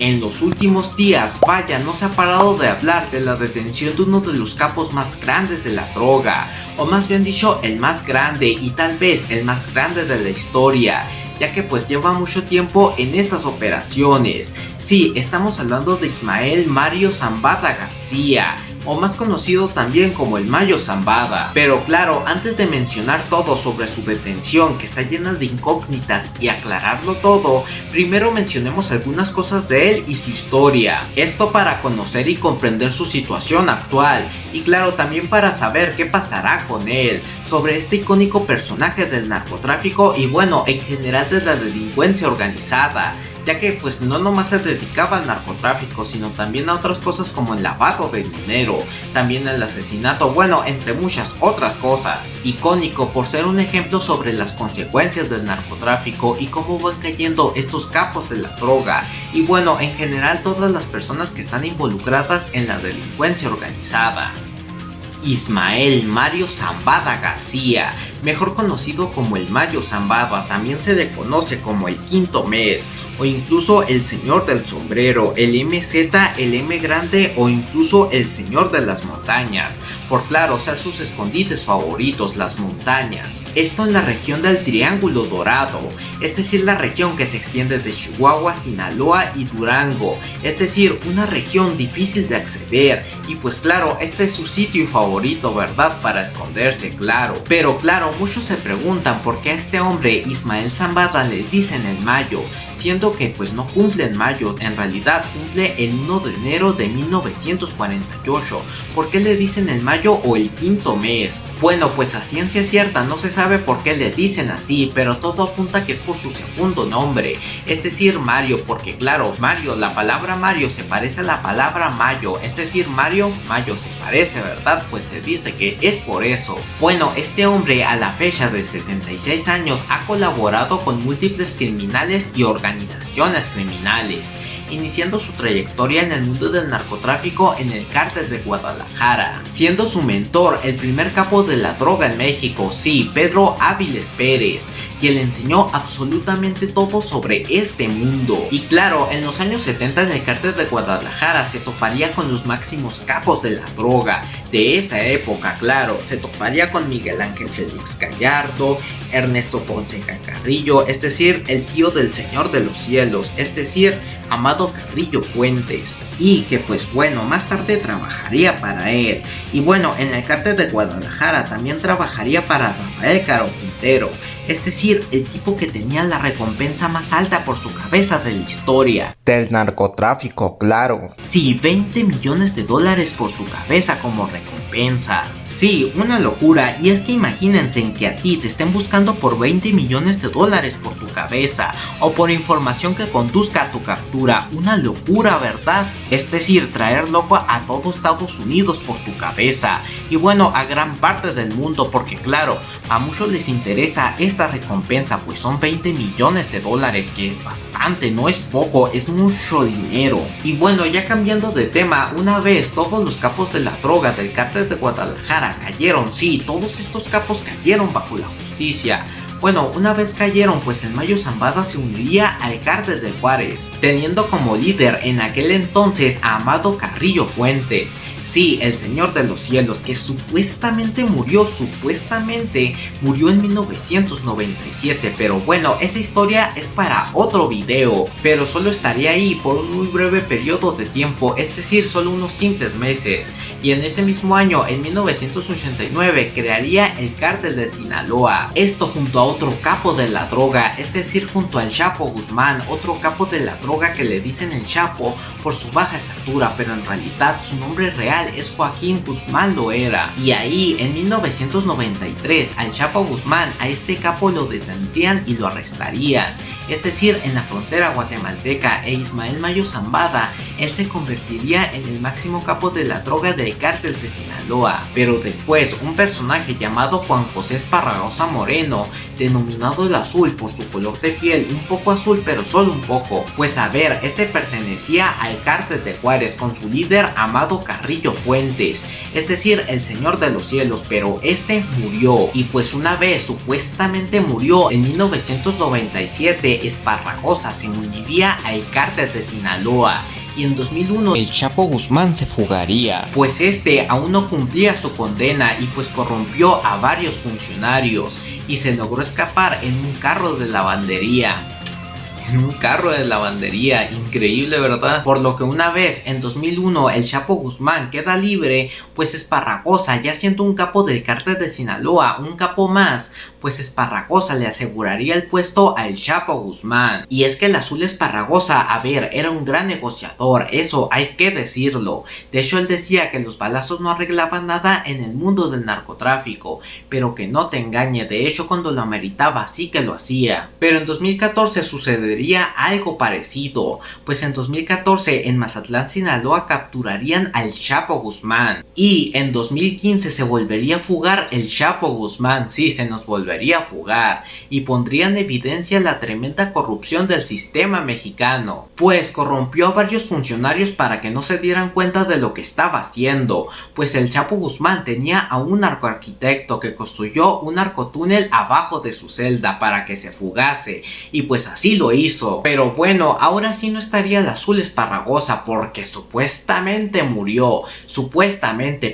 En los últimos días, vaya, no se ha parado de hablar de la detención de uno de los capos más grandes de la droga, o más bien dicho, el más grande y tal vez el más grande de la historia, ya que pues lleva mucho tiempo en estas operaciones. Sí, estamos hablando de Ismael Mario Zambada García, o más conocido también como el Mayo Zambada. Pero claro, antes de mencionar todo sobre su detención, que está llena de incógnitas, y aclararlo todo, primero mencionemos algunas cosas de él y su historia. Esto para conocer y comprender su situación actual, y claro, también para saber qué pasará con él, sobre este icónico personaje del narcotráfico y bueno, en general de la delincuencia organizada, ya que pues no nomás se dedicaba al narcotráfico, sino también a otras cosas como el lavado de dinero, también el asesinato, bueno, entre muchas otras cosas. Icónico por ser un ejemplo sobre las consecuencias del narcotráfico y cómo van cayendo estos capos de la droga, y bueno, en general todas las personas que están involucradas en la delincuencia organizada. Ismael Mario Zambada García, mejor conocido como el Mayo Zambada, también se le conoce como el Quinto Mes, o incluso el Señor del Sombrero, el MZ, el M Grande o incluso el Señor de las Montañas, por claro ser sus escondites favoritos, las montañas. Esto en la región del Triángulo Dorado, es decir, la región que se extiende de Chihuahua, Sinaloa y Durango, es decir, una región difícil de acceder, y pues claro, este es su sitio favorito, ¿verdad? Para esconderse, claro. Pero claro, muchos se preguntan por qué a este hombre, Ismael Zambada, le dicen el Mayo, siendo que pues no cumple en mayo, en realidad cumple el 1 de enero de 1948. ¿Por qué le dicen el Mayo o el Quinto Mes? Bueno, pues a ciencia cierta no se sabe por qué le dicen así, pero todo apunta que es por su segundo nombre, es decir, Mario, porque claro, Mario, la palabra Mario se parece a la palabra mayo, es decir, Mario, mayo se parece, ¿verdad? Pues se dice que es por eso. Bueno, este hombre a la fecha de 76 años ha colaborado con múltiples criminales y organizaciones criminales, iniciando su trayectoria en el mundo del narcotráfico en el Cártel de Guadalajara, siendo su mentor el primer capo de la droga en México, sí, Pedro Áviles Pérez, quien le enseñó absolutamente todo sobre este mundo. Y claro, en los años 70 en el Cártel de Guadalajara se toparía con los máximos capos de la droga de esa época, claro, se toparía con Miguel Ángel Félix Gallardo, Ernesto Fonseca Carrillo, es decir, el tío del Señor de los Cielos, es decir, Amado Carrillo Fuentes, y que pues bueno, más tarde trabajaría para él. Y bueno, en el Cártel de Guadalajara también trabajaría para Rafael Caro Quintero, es decir, el tipo que tenía la recompensa más alta por su cabeza de la historia Del narcotráfico, claro. Sí, 20 millones de dólares por su cabeza como recompensa. Sí, una locura, y es que imagínense en que a ti te estén buscando por 20 millones de dólares por tu cabeza, o por información que conduzca a tu captura, una locura, ¿verdad? Es decir, traer loco a todo Estados Unidos por tu cabeza, y bueno, a gran parte del mundo, porque claro, a muchos les interesa esta recompensa, pues son 20 millones de dólares, que es bastante, no es poco, es mucho dinero. Y bueno, ya cambiando de tema, una vez todos los capos de la droga del Cártel de Guadalajara cayeron, sí, todos estos capos cayeron bajo la justicia. Bueno, una vez cayeron, pues el Mayo Zambada se uniría al Cártel de Juárez, teniendo como líder en aquel entonces a Amado Carrillo Fuentes. Sí, el Señor de los Cielos, que supuestamente murió en 1997, pero bueno, esa historia es para otro video, pero solo estaría ahí por un muy breve periodo de tiempo, es decir, solo unos simples meses, y en ese mismo año, en 1989, crearía el Cártel de Sinaloa, esto junto a otro capo de la droga, es decir, junto al Chapo Guzmán, otro capo de la droga que le dicen el Chapo por su baja estatura, pero en realidad su nombre real es Joaquín Guzmán Loera. Y ahí en 1993 al Chapo Guzmán, a este capo lo detendrían y lo arrestarían, es decir, en la frontera guatemalteca, e Ismael Mayo Zambada, él se convertiría en el máximo capo de la droga del Cártel de Sinaloa. Pero después un personaje llamado Juan José Esparragosa Moreno, denominado el Azul por su color de piel, un poco azul pero solo un poco, pues a ver, este pertenecía al Cártel de Juárez con su líder Amado Carrillo Fuentes, es decir, el Señor de los Cielos, pero este murió, y pues una vez supuestamente murió en 1997, 2012 Esparragosa se uniría al cártel de Sinaloa. Y en 2001 el Chapo Guzmán se fugaría, pues este aún no cumplía su condena y pues corrompió a varios funcionarios y se logró escapar en un carro de lavandería. Increíble, ¿verdad? Por lo que una vez en 2001 el Chapo Guzmán queda libre, pues Esparragosa, ya siendo un capo del cártel de Sinaloa, un capo más, pues Esparragosa le aseguraría el puesto al Chapo Guzmán. Y es que el Azul Esparragosa, a ver, era un gran negociador, eso hay que decirlo. De hecho, él decía que los balazos no arreglaban nada en el mundo del narcotráfico, pero que no te engañe, de hecho cuando lo ameritaba sí que lo hacía. Pero en 2014 sucedería algo parecido, pues en 2014 en Mazatlán, Sinaloa capturarían al Chapo Guzmán y en 2015 se volvería a fugar el Chapo Guzmán, sí, se nos volvería a fugar y pondría en evidencia la tremenda corrupción del sistema mexicano, pues corrompió a varios funcionarios para que no se dieran cuenta de lo que estaba haciendo, pues el Chapo Guzmán tenía a un narcoarquitecto que construyó un narcotúnel abajo de su celda para que se fugase y pues así lo hizo. Pero bueno, ahora sí no estaría el Azul Esparragosa porque supuestamente murió,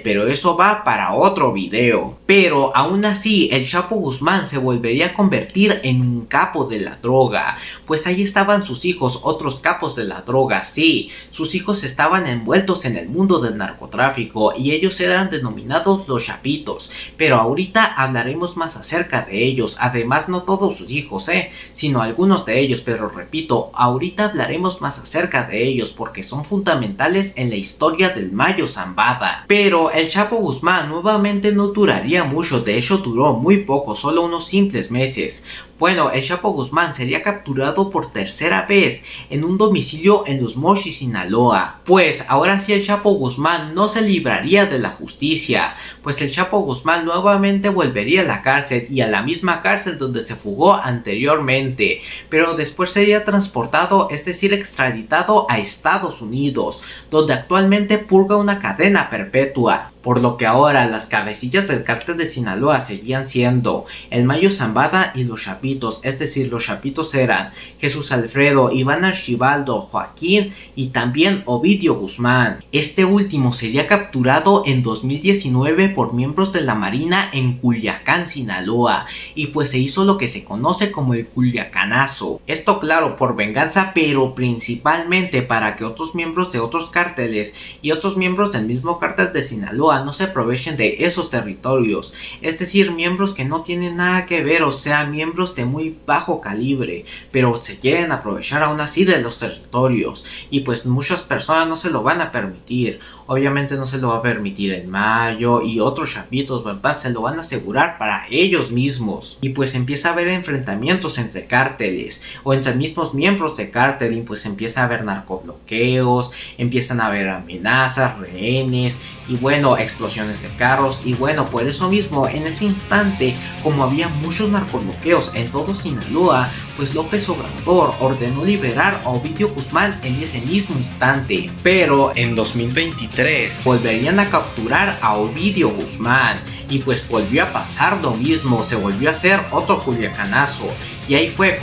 pero eso va para otro video. Pero aún así el Chapo Guzmán se volvería a convertir en un capo de la droga, pues ahí estaban sus hijos, otros capos de la droga, sí, sus hijos estaban envueltos en el mundo del narcotráfico y ellos eran denominados los chapitos, pero ahorita hablaremos más acerca de ellos, además no todos sus hijos, sino algunos de ellos, pero repito, ahorita hablaremos más acerca de ellos porque son fundamentales en la historia del Mayo Zambada. Pero el Chapo Guzmán nuevamente no duraría mucho, de hecho duró muy poco, solo unos simples meses. Bueno, el Chapo Guzmán sería capturado por tercera vez en un domicilio en Los Mochis, Sinaloa. Pues ahora sí el Chapo Guzmán no se libraría de la justicia, pues el Chapo Guzmán nuevamente volvería a la cárcel y a la misma cárcel donde se fugó anteriormente, pero después sería transportado, es decir extraditado a Estados Unidos, donde actualmente purga una cadena perpetua. Por lo que ahora las cabecillas del cártel de Sinaloa seguían siendo el Mayo Zambada y los Chapitos, es decir, los Chapitos eran Jesús Alfredo, Iván Archibaldo, Joaquín y también Ovidio Guzmán. Este último sería capturado en 2019 por miembros de la Marina en Culiacán, Sinaloa, y pues se hizo lo que se conoce como el Culiacanazo. Esto claro por venganza, pero principalmente para que otros miembros de otros cárteles y otros miembros del mismo cártel de Sinaloa no se aprovechen de esos territorios, es decir, miembros que no tienen nada que ver, o sea, miembros de muy bajo calibre, pero se quieren aprovechar aún así de los territorios, y pues muchas personas no se lo van a permitir. Obviamente no se lo va a permitir el Mayo y otros chapitos, ¿verdad? Se lo van a asegurar para ellos mismos. Y pues empieza a haber enfrentamientos entre cárteles o entre mismos miembros de cártel, y pues empieza a haber narcobloqueos, empiezan a haber amenazas, rehenes y bueno, explosiones de carros. Y bueno, por eso mismo en ese instante, como había muchos narcobloqueos en todo Sinaloa, pues López Obrador ordenó liberar a Ovidio Guzmán en ese mismo instante. Pero en 2023 volverían a capturar a Ovidio Guzmán y pues volvió a pasar lo mismo, se volvió a hacer otro Culiacanazo. Y ahí fue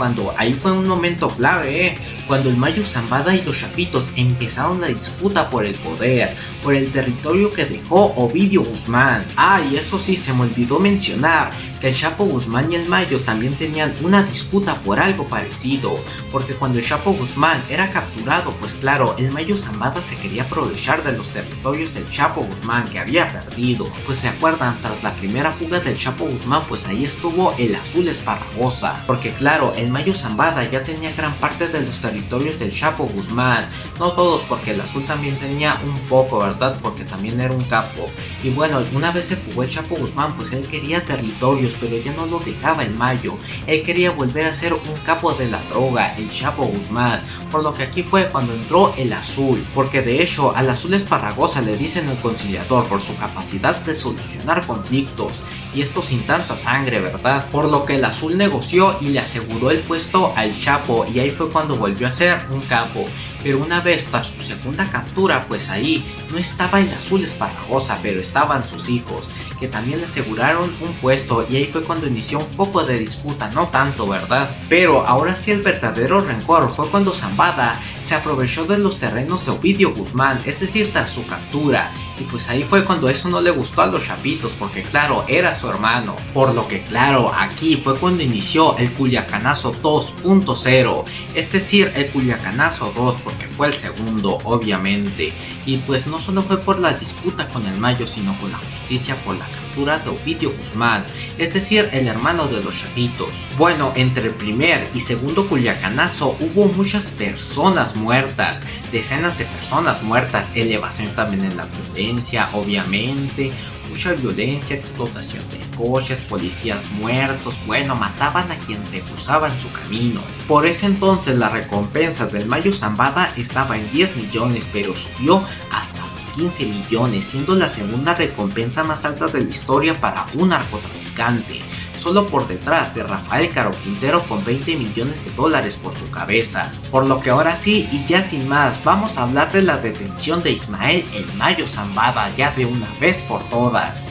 un momento clave, cuando el Mayo Zambada y los Chapitos empezaron la disputa por el poder, por el territorio que dejó Ovidio Guzmán. Y eso sí, se me olvidó mencionar que el Chapo Guzmán y el Mayo también tenían una disputa por algo parecido, porque cuando el Chapo Guzmán era capturado, pues claro, el Mayo Zambada se quería aprovechar de los territorios del Chapo Guzmán que había perdido. Pues se acuerdan, tras la primera fuga del Chapo Guzmán, pues ahí estuvo el Azul Esparragosa, porque claro, el Mayo Zambada ya tenía gran parte de los territorios del Chapo Guzmán, no todos, porque el Azul también tenía un poco, ¿verdad? Porque también era un capo. Y bueno, una vez se fugó el Chapo Guzmán, pues él quería territorios, pero ya no lo dejaba el Mayo. Él quería volver a ser un capo de la droga, el Chapo Guzmán, por lo que aquí fue cuando entró el Azul, porque de hecho al Azul Esparragosa le dicen el conciliador por su capacidad de solucionar conflictos, y esto sin tanta sangre, ¿verdad? Por lo que el Azul negoció y le aseguró el puesto al Chapo, y ahí fue cuando volvió a ser un capo. pero una vez tras su segunda captura, pues ahí no estaba el Azul Esparragosa, pero estaban sus hijos, que también le aseguraron un puesto, y ahí fue cuando inició un poco de disputa, no tanto, ¿verdad? Pero ahora sí el verdadero rencor fue cuando Zambada se aprovechó de los terrenos de Ovidio Guzmán, es decir, tras su captura. Y pues ahí fue cuando eso no le gustó a los chapitos, porque claro, era su hermano. Por lo que claro, aquí fue cuando inició el Culiacanazo 2.0, es decir, el Culiacanazo 2, porque fue el segundo, obviamente. Y pues no solo fue por la disputa con el Mayo, sino por la justicia por la captura de Ovidio Guzmán, es decir, el hermano de los chapitos. Bueno, entre el primer y segundo Culiacanazo hubo muchas personas muertas, decenas de personas muertas, elevación también en la violencia, obviamente, mucha violencia, explotación de coches, policías muertos, bueno, mataban a quien se cruzaba en su camino. Por ese entonces la recompensa del Mayo Zambada estaba en 10 millones, pero subió hasta los 15 millones, siendo la segunda recompensa más alta de la historia para un narcotraficante, solo por detrás de Rafael Caro Quintero con 20 millones de dólares por su cabeza. Por lo que ahora sí, y ya sin más, vamos a hablar de la detención de Ismael el Mayo Zambada ya de una vez por todas.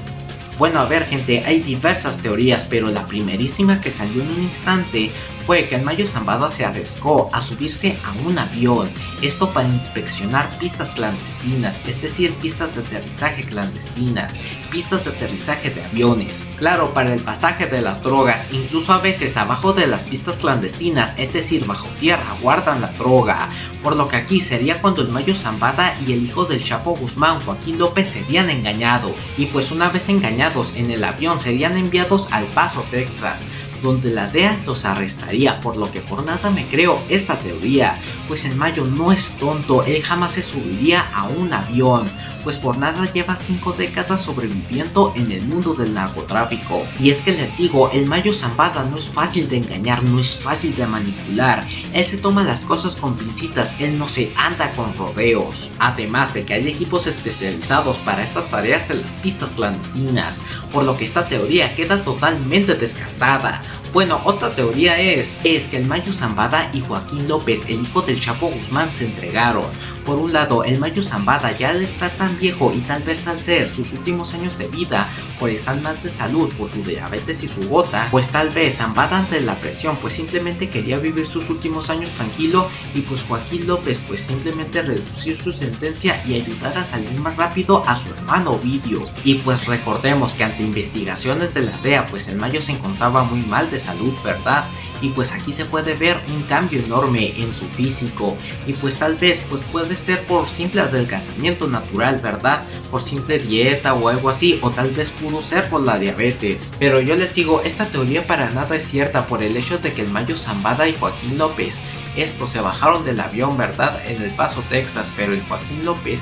Bueno, a ver gente, hay diversas teorías, pero la primerísima que salió en un instante fue que el Mayo Zambada se arriesgó a subirse a un avión, esto para inspeccionar pistas clandestinas, es decir, pistas de aterrizaje clandestinas, pistas de aterrizaje de aviones, claro, para el pasaje de las drogas, incluso a veces abajo de las pistas clandestinas, es decir, bajo tierra, guardan la droga, por lo que aquí sería cuando el Mayo Zambada y el hijo del Chapo Guzmán, Joaquín López, serían engañados, y pues una vez engañados en el avión serían enviados al Paso, Texas, donde la DEA los arrestaría, por lo que por nada me creo esta teoría, pues el Mayo no es tonto, él jamás se subiría a un avión, pues por nada lleva 5 décadas sobreviviendo en el mundo del narcotráfico. Y es que les digo, el Mayo Zambada no es fácil de engañar, no es fácil de manipular, él se toma las cosas con pincitas, él no se anda con rodeos, además de que hay equipos especializados para estas tareas de las pistas clandestinas, por lo que esta teoría queda totalmente descartada. Bueno, otra teoría es que el Mayo Zambada y Joaquín López, el hijo del Chapo Guzmán, se entregaron. Por un lado, el Mayo Zambada ya al estar tan viejo y tal vez al ser sus últimos años de vida, por estar mal de salud, por su diabetes y su gota, pues tal vez Zambada ante la presión pues simplemente quería vivir sus últimos años tranquilo, y pues Joaquín López pues simplemente reducir su sentencia y ayudar a salir más rápido a su hermano Ovidio. Y pues recordemos que ante investigaciones de la DEA pues el Mayo se encontraba muy mal de salud, ¿verdad? Y pues aquí se puede ver un cambio enorme en su físico, y pues tal vez pues puede ser por simple adelgazamiento natural, ¿verdad? Por simple dieta o algo así, o tal vez pudo ser por la diabetes. Pero yo les digo, esta teoría para nada es cierta, por el hecho de que el Mayo Zambada y Joaquín López, estos se bajaron del avión, ¿verdad? En El Paso, Texas, pero el Joaquín López,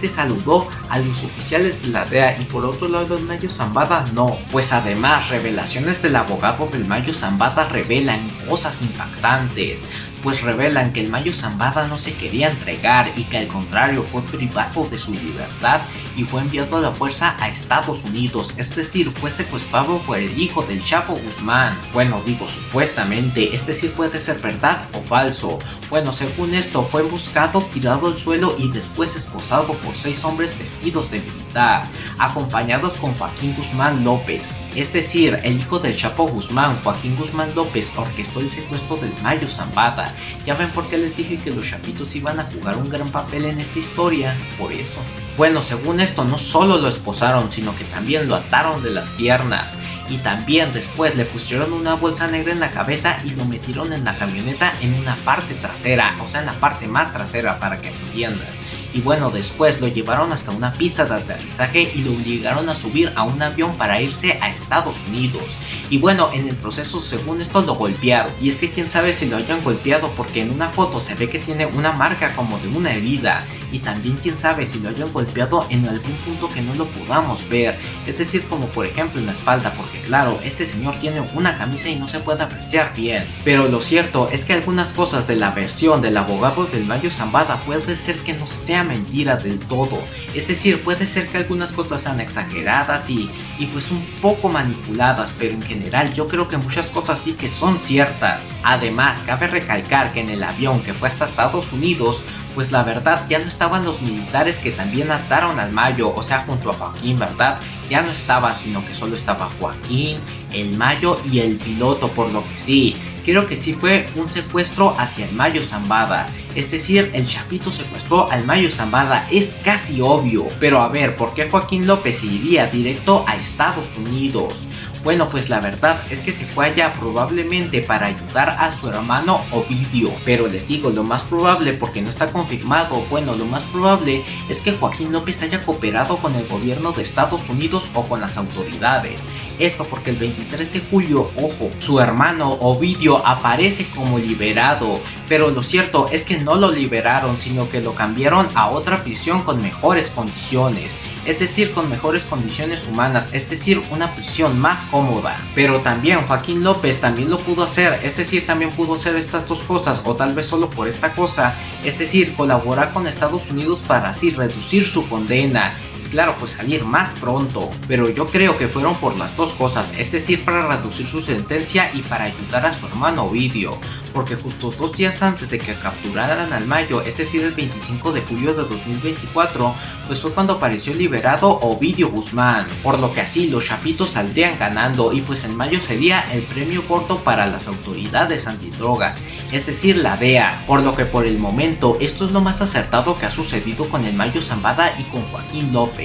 saludó a los oficiales de la DEA, y por otro lado el Mayo Zambada no. Pues además, revelaciones del abogado del Mayo Zambada revelan cosas impactantes, pues revelan que el Mayo Zambada no se quería entregar y que al contrario fue privado de su libertad y fue enviado a la fuerza a Estados Unidos, es decir, fue secuestrado por el hijo del Chapo Guzmán. Bueno, digo supuestamente, es decir, puede ser verdad o falso. Bueno, según esto, fue buscado, tirado al suelo y después esposado por 6 hombres vestidos de militar, acompañados con Joaquín Guzmán López. Es decir, el hijo del Chapo Guzmán, Joaquín Guzmán López, orquestó el secuestro del Mayo Zambada. Ya ven por qué les dije que los chapitos iban a jugar un gran papel en esta historia, por eso. Bueno, según esto, no solo lo esposaron, sino que también lo ataron de las piernas, y también después le pusieron una bolsa negra en la cabeza y lo metieron en la camioneta en una parte trasera, o sea, en la parte más trasera, para que me entiendan. Y bueno, después lo llevaron hasta una pista de aterrizaje y lo obligaron a subir a un avión para irse a Estados Unidos. Y bueno, en el proceso, según esto, lo golpearon. Y es que quién sabe si lo hayan golpeado, porque en una foto se ve que tiene una marca como de una herida. Y también quién sabe si lo hayan golpeado en algún punto que no lo podamos ver. Es decir, como por ejemplo en la espalda, porque claro, este señor tiene una camisa y no se puede apreciar bien. Pero lo cierto es que algunas cosas de la versión del abogado del Mayo Zambada puede ser que no sea mentira del todo. Es decir, puede ser que algunas cosas sean exageradas y pues un poco manipuladas, pero en general yo creo que muchas cosas sí que son ciertas. Además, cabe recalcar que en el avión que fue hasta Estados Unidos pues la verdad ya no estaban los militares que también ataron al Mayo, o sea, junto a Joaquín, ¿verdad? Ya no estaban, sino que solo estaba Joaquín, el Mayo y el piloto, por lo que sí, creo que sí fue un secuestro hacia el Mayo Zambada. Es decir, el Chapito secuestró al Mayo Zambada, es casi obvio. Pero a ver, ¿por qué Joaquín López iría directo a Estados Unidos? Bueno, pues la verdad es que se fue allá probablemente para ayudar a su hermano Ovidio. Pero les digo, lo más probable, porque no está confirmado, bueno, lo más probable es que Joaquín López haya cooperado con el gobierno de Estados Unidos o con las autoridades. Esto porque el 23 de julio, ojo, su hermano Ovidio aparece como liberado. Pero lo cierto es que no lo liberaron, sino que lo cambiaron a otra prisión con mejores condiciones. Es decir, con mejores condiciones humanas, es decir, una prisión más cómoda. Pero también Joaquín López también lo pudo hacer, es decir, también pudo hacer estas dos cosas, o tal vez solo por esta cosa, es decir, colaborar con Estados Unidos para así reducir su condena. Claro, pues salir más pronto, pero yo creo que fueron por las dos cosas, es decir, para reducir su sentencia y para ayudar a su hermano Ovidio, porque justo 2 días antes de que capturaran al Mayo, es decir, el 25 de julio de 2024, pues fue cuando apareció liberado Ovidio Guzmán, por lo que así los chapitos saldrían ganando y pues el Mayo sería el premio corto para las autoridades antidrogas, es decir, la DEA, por lo que por el momento esto es lo más acertado que ha sucedido con el Mayo Zambada y con Joaquín López.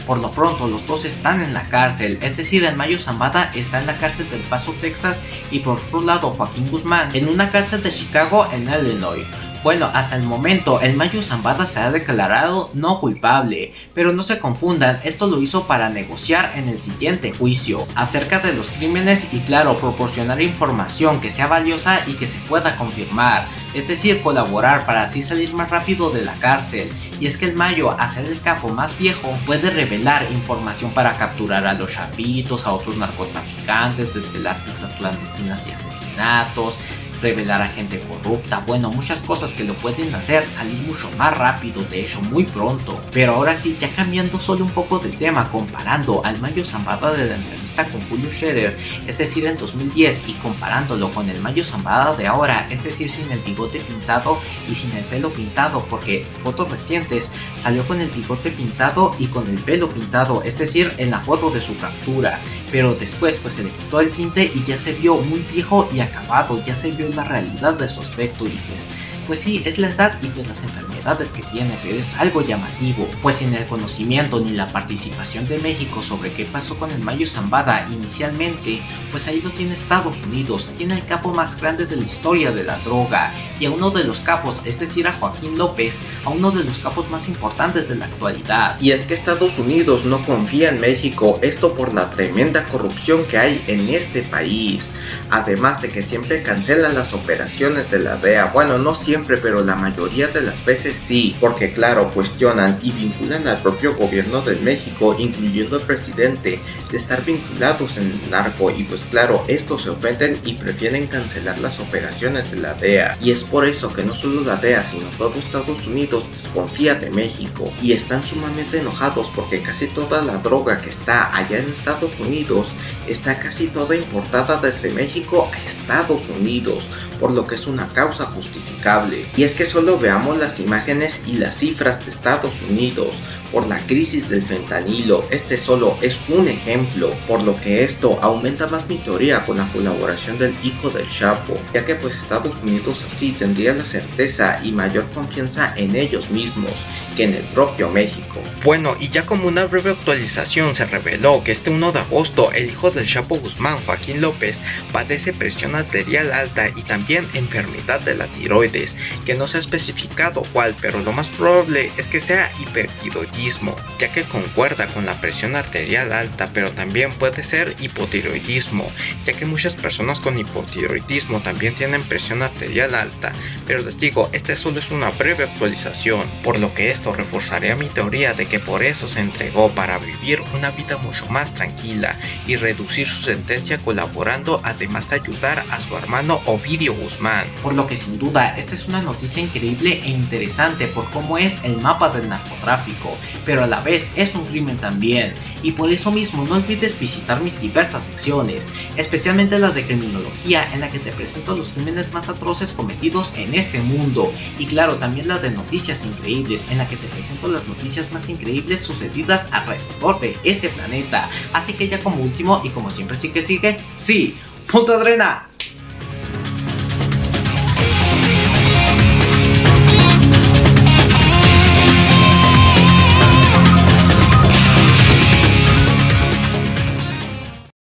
Por lo pronto los dos están en la cárcel, es decir, el Mayo Zambada está en la cárcel del Paso, Texas, y por otro lado Joaquín Guzmán en una cárcel de Chicago en Illinois. Bueno, hasta el momento el Mayo Zambada se ha declarado no culpable, pero no se confundan, esto lo hizo para negociar en el siguiente juicio acerca de los crímenes y claro, proporcionar información que sea valiosa y que se pueda confirmar, es decir, colaborar para así salir más rápido de la cárcel. Y es que el Mayo, a ser el capo más viejo, puede revelar información para capturar a los chapitos, a otros narcotraficantes, desvelar pistas clandestinas y asesinatos, revelar a gente corrupta, bueno, muchas cosas que lo pueden hacer salir mucho más rápido, de hecho muy pronto. Pero ahora sí, ya cambiando solo un poco de tema, comparando al Mayo Zambada de la entrevista con Julio Scherer, es decir en 2010, y comparándolo con el Mayo Zambada de ahora, es decir sin el bigote pintado y sin el pelo pintado, porque fotos recientes salió con el bigote pintado y con el pelo pintado, es decir en la foto de su captura, pero después pues se le quitó el tinte y ya se vio muy viejo y acabado, ya se vio la realidad de su aspecto y pues sí, es la edad y pues las enfermedades que tiene, pero es algo llamativo, pues sin el conocimiento ni la participación de México sobre qué pasó con el Mayo Zambada inicialmente, pues ahí lo tiene Estados Unidos, tiene el capo más grande de la historia de la droga, y a uno de los capos, es decir a Joaquín López, a uno de los capos más importantes de la actualidad. Y es que Estados Unidos no confía en México, esto por la tremenda corrupción que hay en este país, además de que siempre cancelan las operaciones de la DEA, bueno, no siempre, pero la mayoría de las veces sí, porque claro, cuestionan y vinculan al propio gobierno de México, incluyendo el presidente, de estar vinculados en el narco, y pues claro, estos se ofenden y prefieren cancelar las operaciones de la DEA, y es por eso que no solo la DEA, sino todo Estados Unidos desconfía de México, y están sumamente enojados porque casi toda la droga que está allá en Estados Unidos está casi toda importada desde México a Estados Unidos, por lo que es una causa justificable. Y es que solo veamos las imágenes y las cifras de Estados Unidos por la crisis del fentanilo, este solo es un ejemplo, por lo que esto aumenta más mi teoría con la colaboración del hijo del Chapo, ya que pues Estados Unidos así tendría la certeza y mayor confianza en ellos mismos que en el propio México. Bueno, y ya como una breve actualización, se reveló que este 1 de agosto el hijo del Chapo Guzmán, Joaquín López, padece presión arterial alta y también enfermedad de la tiroides, que no se ha especificado cuál, pero lo más probable es que sea hipertiroidismo, ya que concuerda con la presión arterial alta, pero también puede ser hipotiroidismo, ya que muchas personas con hipotiroidismo también tienen presión arterial alta, pero les digo, esta solo es una breve actualización, por lo que esto reforzaría mi teoría de que por eso se entregó, para vivir una vida mucho más tranquila y reducir su sentencia colaborando, además de ayudar a su hermano Ovidio Mario Guzmán. Por lo que sin duda esta es una noticia increíble e interesante por cómo es el mapa del narcotráfico, pero a la vez es un crimen también, y por eso mismo no olvides visitar mis diversas secciones, especialmente la de criminología en la que te presento los crímenes más atroces cometidos en este mundo, y claro también la de noticias increíbles en la que te presento las noticias más increíbles sucedidas alrededor de este planeta. Así que ya como último y como siempre sí que sigue, sí, ¡punto adrena!